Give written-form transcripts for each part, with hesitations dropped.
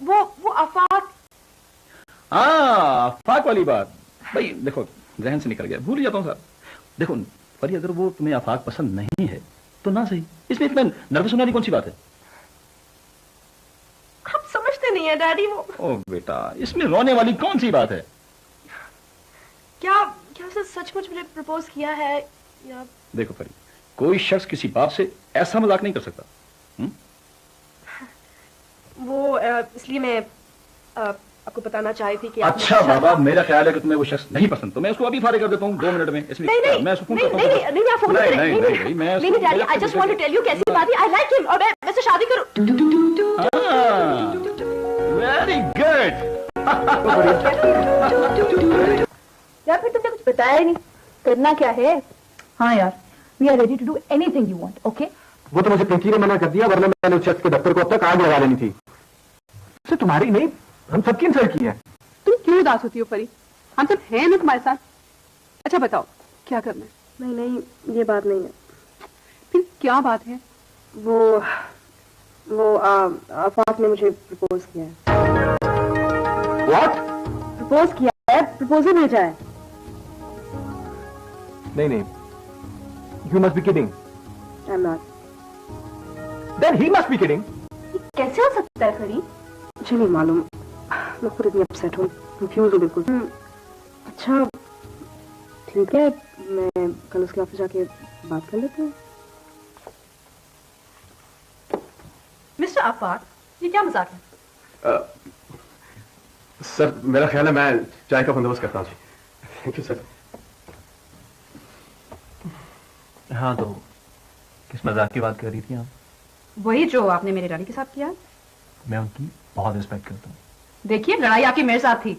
वो आफाक। हाँ, आफाक वाली बात। भाई देखो, जहन से निकल गया, भूल जाता हूँ सर। देखो परी, अगर वो तुम्हें आफाक पसंद नहीं है तो ना सही, इसमें इतना नर्वस होने वाली कौन सी बात है? आप समझते नहीं है डैडी। वो ओ बेटा, इसमें रोने वाली कौन सी बात है? क्या क्या उसने सचमुच मुझे प्रपोज किया है या? देखो परी, कोई शख्स किसी बात से ऐसा मजाक नहीं कर सकता। वो इसलिए मैं आपको बताना चाही थी कि अच्छा बाबा, मेरा ख्याल है कि तुम्हें वो शख्स नहीं पसंद, तो मैं उसको अभी फारिग कर देता हूँ 2 मिनट में। इसलिए नहीं मैं उसको फोन करता हूँ। नहीं, आप फोन करें। नहीं, नहीं daddy, I just want to tell you कैसी बात है। आई लाइक हिम और मैं वैसे शादी करूं। Very good. यार फिर तुमने कुछ बताया ही नहीं, करना क्या है? हाँ यार, we are ready to do anything you want, okay? वो तो मुझे पिंकी ने मना कर दिया, वरना मैंने उस शख्स के दफ्तर को अब तक आग लगा लेनी थी। सिर्फ तुम्हारी नहीं, हम सबकी इंसल्ट की है। तुम क्यों उदास होती हो परी? हम सब हैं ना तुम्हारे साथ। अच्छा बताओ, क्या करना है? नहीं, ये बात नहीं है। फिर क्या बात है? वो आफाक ने मुझे प्रपोज किया है। What? प्रपोज किया है, प्रपोजल भेजा है। नहीं, you must be kidding. I'm not. Then he must be kidding. कैसे हो सकता है फरी? मुझे नहीं मालूम, मैं खुद इतनी अपसेट हूँ, कंफ्यूज हूँ बिल्कुल। अच्छा ठीक है, मैं कल उसके ऑफिस जाके बात कर लेती हूँ। मिस्टर आफाक, ये क्या मजाक है? सर मेरा ख्याल है मैं चाय का बंदोबस्त करता हूँ जी। Thank you sir. हाँ, तो किस मजाक की बात कर रही थी आप? वही जो आपने मेरे डैडी के साथ किया। मैं उनकी बहुत रिस्पेक्ट करता हूँ। देखिए, लड़ाई आपकी मेरे साथ थी।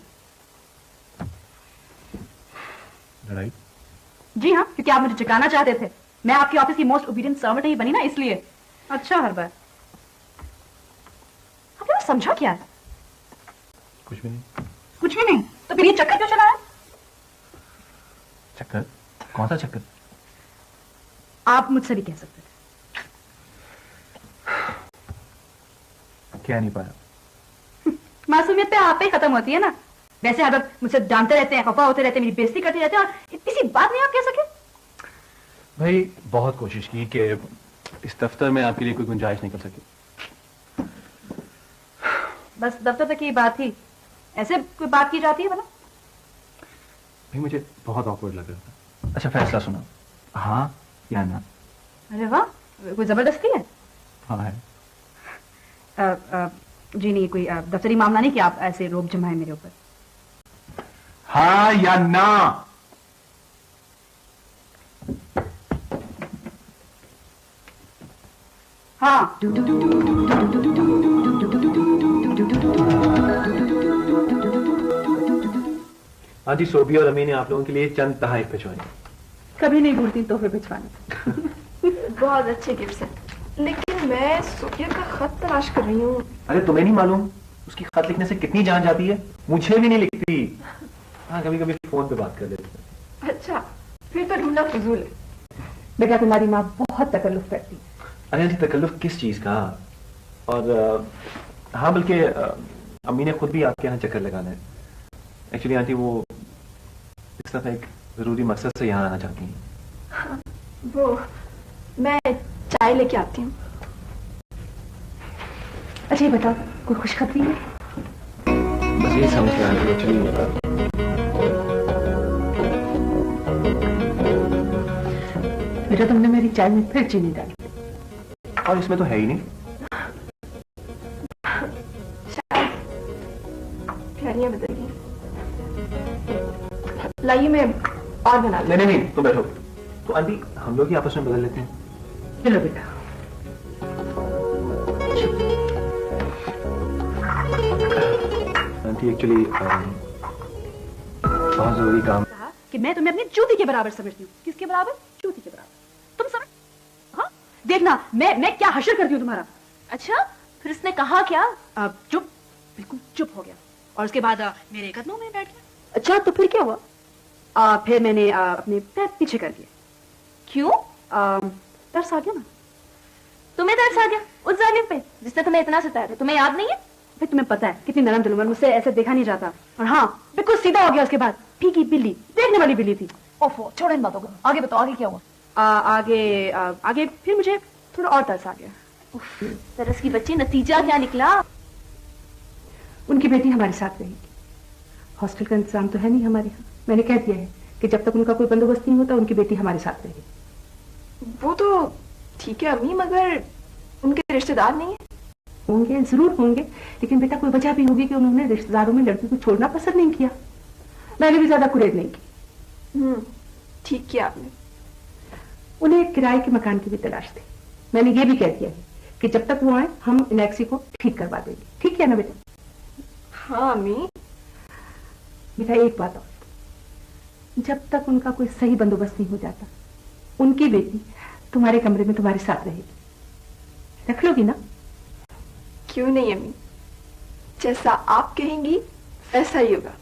लड़ाई? जी हाँ, क्योंकि आप मुझे चुकाना चाहते थे। मैं आपके ऑफिस की मोस्ट ओबीडिएंट सर्वेंट नहीं बनी ना, इसलिए। अच्छा हर बार आपने वो समझा क्या है? कुछ भी नहीं। कुछ भी नहीं? तो फिर ये चक्कर क्यों चलाया? चक्कर? कौन सा चक्कर? आप मुझसे भी कह सकते थे। क्या नहीं पाया? मासूमियत पे आप पे ही खत्म होती है ना। वैसे हर वक्त मुझसे डांटते रहते हैं, खफा होते रहते हैं, मेरी बेइज्जती करते रहते हैं, और इतनी सी बात नहीं आप कह सके? भाई बहुत कोशिश की कि इस दफ्तर में आपके लिए कोई गुंजाइश निकल सके। बस दफ्तर तक की बात थी, ऐसे कोई बात की जाती है भला? भाई मुझे बहुत ऑकवर्ड लग रहा था। अच्छा फैसला सुना, हाँ या ना? अरे वाह, कोई जबरदस्ती है? हाँ है। जी नहीं, कोई दफ्तरी मामला नहीं कि आप ऐसे रोब जमाए मेरे ऊपर। हाँ या ना? हाँ। हाँ जी, सोफी और अमी ने आप लोगों के लिए चंद तोहफे भिजवाए। कभी नहीं भूलती तोहफे भिजवाने। बहुत अच्छे गिफ्ट है, लेकिन मैं सोफिया का खत तलाश कर रही हूँ। अरे तुम्हें नहीं मालूम उसकी खत लिखने से कितनी जान जाती है? मुझे भी नहीं लिखती। हाँ, कभी कभी फोन पे बात कर लेते हैं। अच्छा, फिर तो ढूंढना फजूल है। बेटा, तुम्हारी माँ बहुत तकल्लुफ करती है। अरे आंटी, तकल्लुफ किस चीज का? और हाँ, बल्कि अम्मी ने खुद भी आपके यहाँ चक्कर लगाना है। एक्चुअली आंटी वो इस दफा एक जरूरी मकसद से यहाँ आना चाहती हैं। वो मैं चाय लेके आती हूँ। अच्छा ये बताओ, कोई खुशखबरी है? बस यही समझ रहा है एक्चुअली। बेटा, तुमने मेरी चाय में फिर चीनी डाली। और इसमें तो है ही नहीं। प्यारियां बदल गई। लाइए मैं और बना लूं। नहीं, तुम बैठो। तो आंटी हम लोग ही आपस में बदल लेते हैं। चलो बेटा। आंटी एक्चुअली बहुत जरूरी काम। कि मैं तुम्हें अपनी जूती के बराबर समझती हूँ। किसके बराबर? जूती के बराबर। तुम समझ? हाँ, देखना मैं क्या हशर करती हूँ तुम्हारा। अच्छा, फिर उसने कहा क्या? चुप, बिल्कुल चुप हो गया, और उसके बाद मेरे कदमों में बैठ गया। अच्छा, तो फिर क्या हुआ? फिर मैंने अपने पैर पीछे कर दिए। क्यों? तरस आ गया ना। तुम्हें तरस आ गया उस जालिम पे जिसने तुम्हें इतना सताया था? तुम्हें याद नहीं है? भाई तुम्हें पता है कितनी नरम दिल, मुझसे ऐसे देखा नहीं जाता। और हाँ, बिल्कुल सीधा हो गया उसके बाद। फीकी बिल्ली, देखने वाली बिल्ली थी। ओफो, छोड़ो इन बातों को, आगे बताओ आगे क्या हुआ? आगे फिर मुझे थोड़ा और तरस आ गया। तरस की बच्ची, नतीजा क्या निकला? उनकी बेटी हमारे साथ रहेगी। हॉस्टल का इंतजाम तो है नहीं हमारे यहाँ। मैंने कह दिया है कि जब तक उनका कोई बंदोबस्त नहीं होता उनकी बेटी हमारे साथ रहेगी। वो तो ठीक है अम्मी, मगर उनके रिश्तेदार नहीं है? होंगे, जरूर होंगे, लेकिन बेटा कोई वजह भी होगी कि उन्होंने रिश्तेदारों में लड़की को छोड़ना पसंद नहीं किया। मैंने भी ज्यादा कुरेद नहीं की। ठीक किया आपने। उन्हें एक किराए के मकान की भी तलाश थी। मैंने ये भी कह दिया है कि जब तक वो आए हम इनेक्सी को ठीक करवा देंगे। ठीक है ना बेटा? हाँ अम्मी। बेटा एक बात और, जब तक उनका कोई सही बंदोबस्त नहीं हो जाता उनकी बेटी तुम्हारे कमरे में तुम्हारे साथ रहेगी। रख लोगी ना? क्यों नहीं अम्मी, जैसा आप कहेंगी ऐसा ही होगा।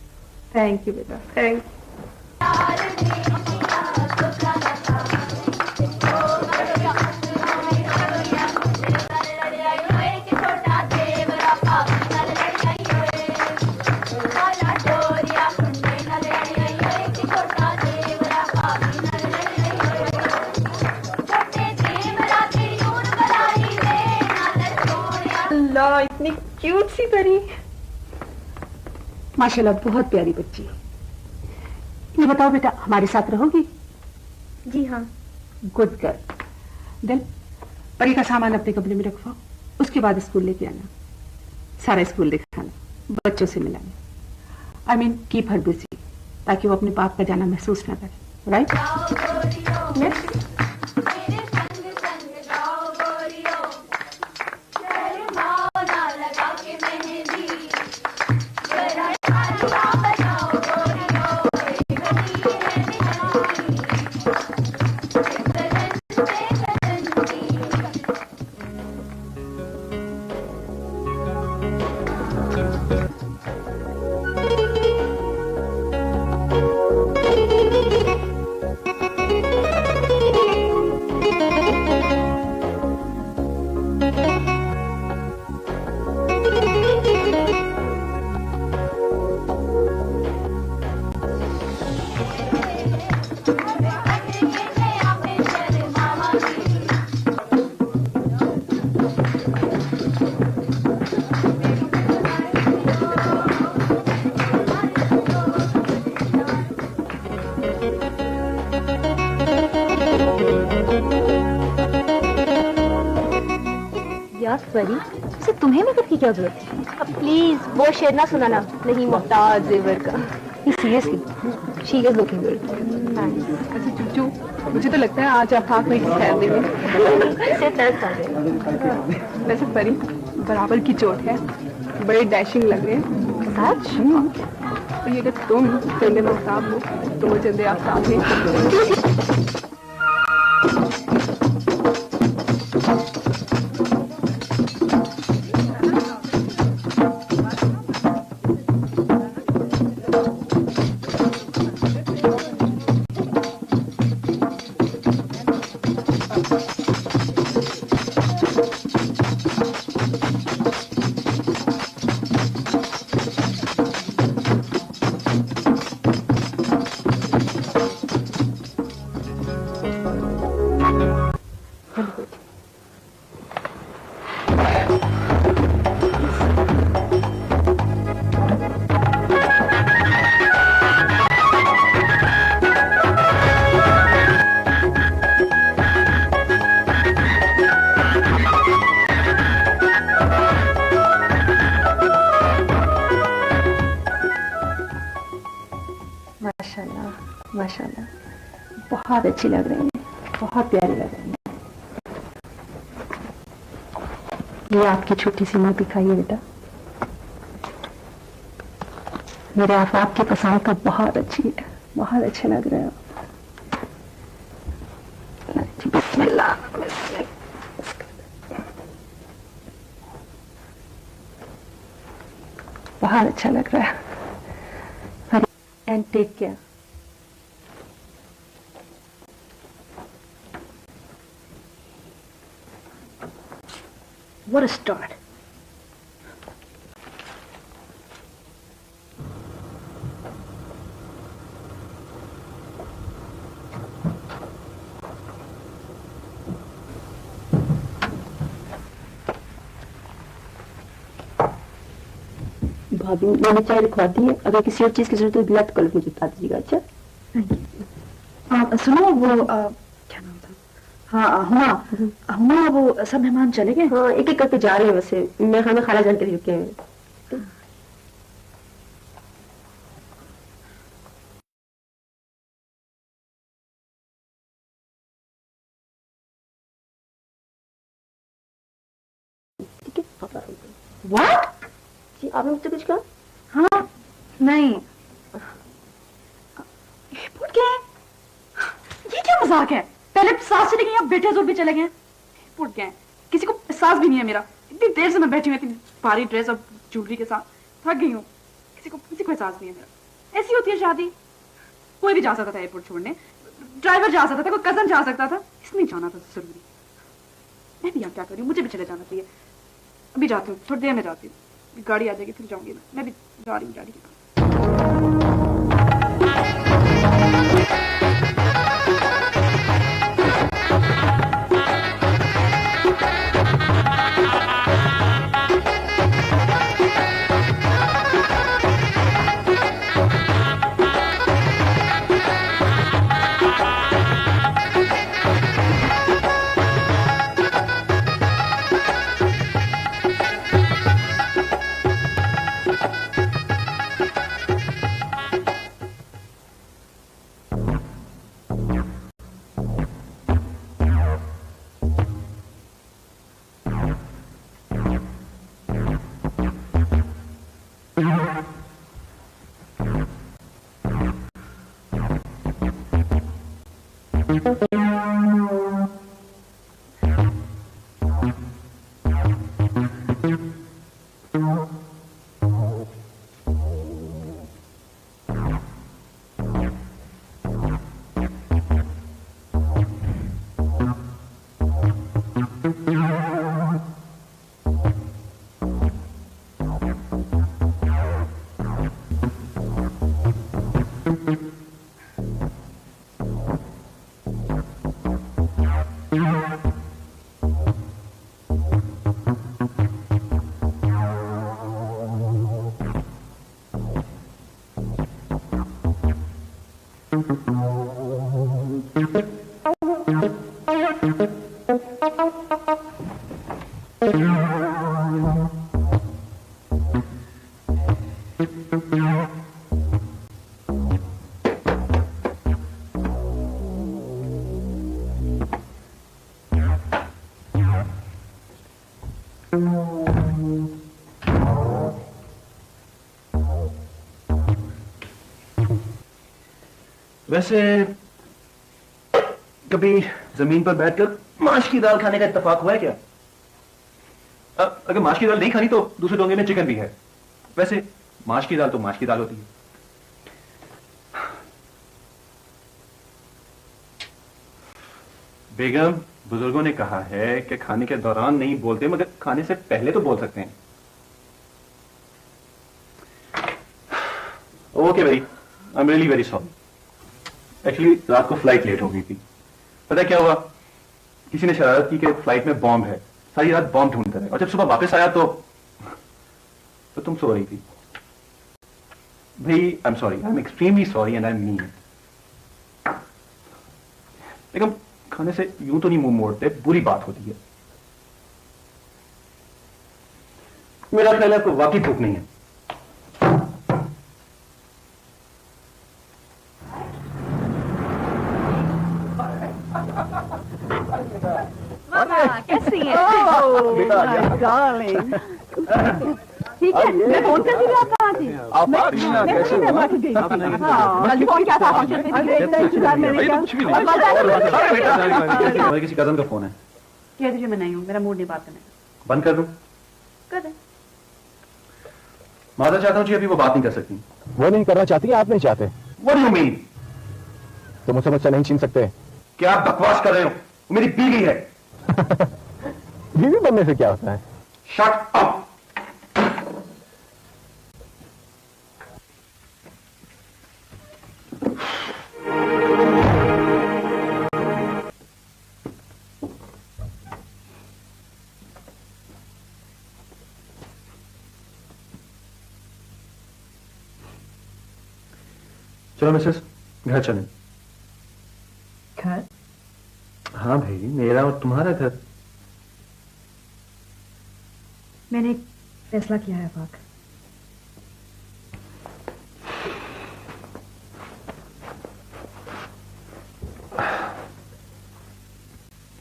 थैंक यू बेटा, थैंक अल्लाह, इतनी क्यूट सी परी। माशाल्लाह, बहुत प्यारी बच्ची है। ये बताओ बेटा, हमारे साथ रहोगी? जी हाँ। Good girl. दिल, परी का सामान अपने कमरे में रखवाओ, उसके बाद स्कूल लेके आना, सारा स्कूल दिखाना, बच्चों से मिलाना। I mean keep her busy, ताकि वो अपने बाप का जाना महसूस ना करे। राइट? परी, उसे तुम्हें मदद की क्या जरूरत है? प्लीज वो शेर ना सुनाना, नहीं मोहताज जेवर का। Seriously, she is looking good. अच्छा चूचू, मुझे तो लगता है आज आप हाथ में खैर देंगे। सिर्फ दर्द कर रहे। वैसे परी बराबर की चोट है, बड़े डैशिंग लग रहे हैं। सच? और ये अगर तुम चंदे आफ्ताब हो तो वो चंदे आफ्ताब है। माशाल्लाह, बहुत अच्छी लग रही है, बहुत प्यारी लग रही है। ये आपकी छोटी सी मोती खाइए बेटा, मेरे आफाक की पसंद तो बहुत अच्छी है, बहुत अच्छे लग रहे हो। बिस्मिल्लाह, बहुत अच्छा लग रहा है। And take care. What a start. भाभी मैंने चाय रखवाती है, अगर किसी और चीज की जरूरत हो बिलात कल मुझे बता दीजिएगा। अच्छा सुनो वो क्या नाम था, हाँ हुमा हुमा, वो सब मेहमान चले गए? हाँ, एक एक करके जा रहे हैं। वैसे मैं खाना खाला जान के रुके हैं। ठीक है, आप आराम करें। व्हाट? जी आपने मुझसे कुछ कहा? हाँ नहीं, फुट गए। ये क्या मजाक है? पहले सास चले गई, अब बेटे जोर भी चले गए। फुट गए, किसी को एहसास भी नहीं है मेरा। इतनी देर से मैं बैठी हुई थी भारी ड्रेस और ज्वेलरी के साथ, थक गई हूँ। किसी को एहसास नहीं है मेरा। ऐसी होती है शादी। कोई भी जा सकता था एयरपोर्ट छोड़ने, ड्राइवर जा सकता था, कोई कजन जा सकता था, इसने जाना था जरूरी। मैं भी यहाँ क्या कर रही हूँ, मुझे भी चले जाना चाहिए। अभी जाती हूँ, थोड़ी देर में जाती हूँ, गाड़ी आ जाएगी फिर जाऊंगी। मैं भी जा रही हूँ गाड़ी के पास। वैसे कभी जमीन पर बैठकर माश की दाल खाने का इत्तेफाक हुआ है क्या? अगर माश की दाल नहीं खानी तो दूसरे डोंगे में चिकन भी है। वैसे माश की दाल तो माश की दाल होती है। बेगम, बुजुर्गों ने कहा है कि खाने के दौरान नहीं बोलते, मगर खाने से पहले तो बोल सकते हैं। ओके भाई, I am really very sorry. Actually रात को फ्लाइट लेट हो गई थी। पता क्या हुआ, किसी ने शरारत की कि फ्लाइट में बॉम्ब है। सारी रात बॉम्ब ढूंढते रहे और जब सुबह वापस आया तो तुम सो रही थी। भाई I am sorry, I am extremely sorry and I mean it. लेकिन खाने से यूं तो नहीं मुंह मोड़ते, बुरी बात होती है। मेरा ख्याल है आपको वाकई भूख नहीं है। कैसी है? ठीक है, मैं फोन कर दी आपका आज ही। आप आ रही हैं ना, कैसे हो? कल फोन क्या था फंक्शन पे? हमारे किसी कजन का फोन है। कह दीजिए मैं नहीं हूँ, मेरा मूड नहीं बात करने का। बंद कर दूं? कर दे। माता चाहता हूं जी, अभी वो बात नहीं कर सकती। वो नहीं करना चाहती, आप नहीं चाहते What do you mean? तो मुझसे मुझसे नहीं छीन सकते। क्या आप बकवास कर रहे हो? वो मेरी बीवी है। बीवी बनने से क्या होता है? Shut up. चलो मिसेस, घर चलें। घर? हाँ भाई, मेरा और तुम्हारा घर। मैंने एक फैसला किया है आफाक।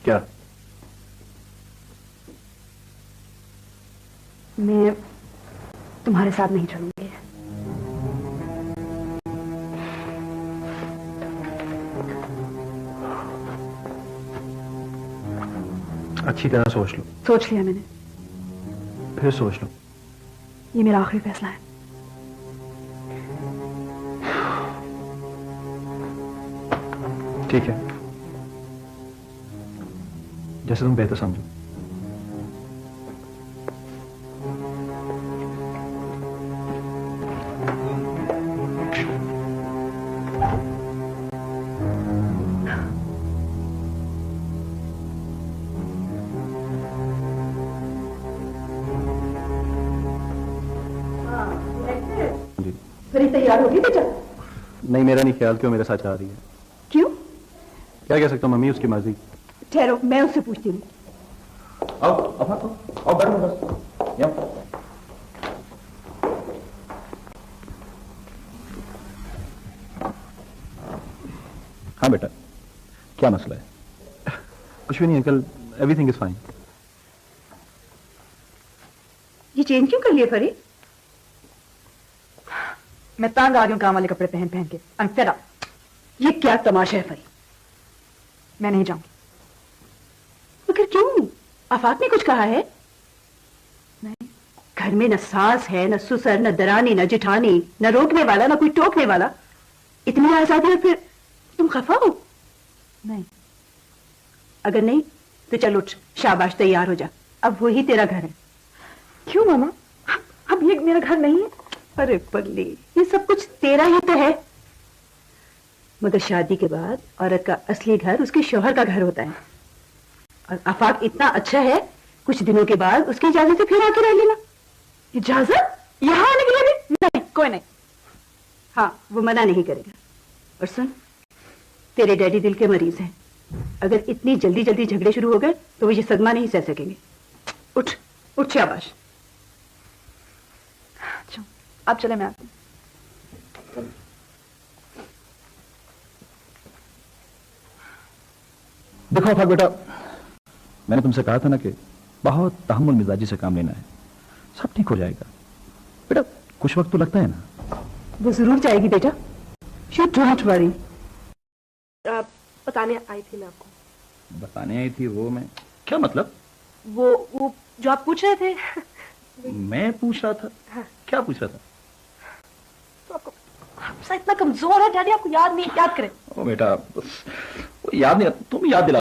क्या? मैं तुम्हारे साथ नहीं चलूंगी। अच्छी तरह सोच लो, सोच लिया मैंने, फिर सोच लो। ये मेरा आखिरी फैसला है। ठीक है, जैसे तुम बेहतर समझो। जी। फिर तैयार होगी बेटा? नहीं, मेरा नहीं ख्याल क्यों मेरे साथ आ रही है। क्यों? क्या कह सकता हूँ मम्मी, उसकी मर्जी। ठहरो, मैं उससे पूछती हूँ। आओ आओ बैठो बस यहाँ। हाँ बेटा, क्या मसला है? कुछ भी नहीं अंकल, एवरीथिंग इज फाइन। ये चेंज क्यों कर लिए फरीद? मैं तंग आ रही हूँ काम वाले कपड़े पहन पहन के। अंतरा, ये क्या तमाशा है फरीद? मैं नहीं जाऊंगी। मगर क्यों? आफाक ने कुछ कहा है? नहीं। घर में न सास है, न ससुर, न दरानी, न जिठानी, न रोकने वाला, न कोई टोकने वाला। इतनी आजादी है, फिर तुम खफा हो? नहीं। अगर नहीं तो चल उठ, शाबाश, तैयार हो जा। अब वही तेरा घर है। क्यों मामा? अब ये मेरा घर नहीं है। अरे बल्ली, ये सब कुछ तेरा ही तो है। मगर शादी के बाद औरत का असली घर उसके शौहर का घर होता है। और आफाक इतना अच्छा है, कुछ दिनों के बाद उसकी इजाजत से फिर आके रह लेना। इजाजत? यहाँ आने के लिए भी? नहीं, कोई नहीं। हाँ, वो मना नहीं करेगा। और सुन, तेरे डैडी दिल के मरीज हैं। अगर इतनी जल्दी जल्दी झगड़े शुरू हो गए तो वो ये सदमा नहीं सह सकेंगे। उठ उठ, शाबाश। अच्छा, आप चले, मैं आती हूं। देखो आफाक बेटा, मैंने तुमसे कहा था ना कि बहुत तहम्मुल मिजाजी से काम लेना है, सब ठीक हो जाएगा। बेटा कुछ वक्त तो लगता है ना। वो जरूर जाएगी बेटा। You don't worry. बताने आई थी मैं आपको। बताने आई थी वो? मैं क्या मतलब? वो जो आप पूछ रहे थे। मैं पूछ रहा था? क्या पूछ रहा था? तो आपको इतना कमजोर है डैडी, आपको याद नहीं? याद करें। ओ बेटा, वो याद नहीं, तुम याद दिला।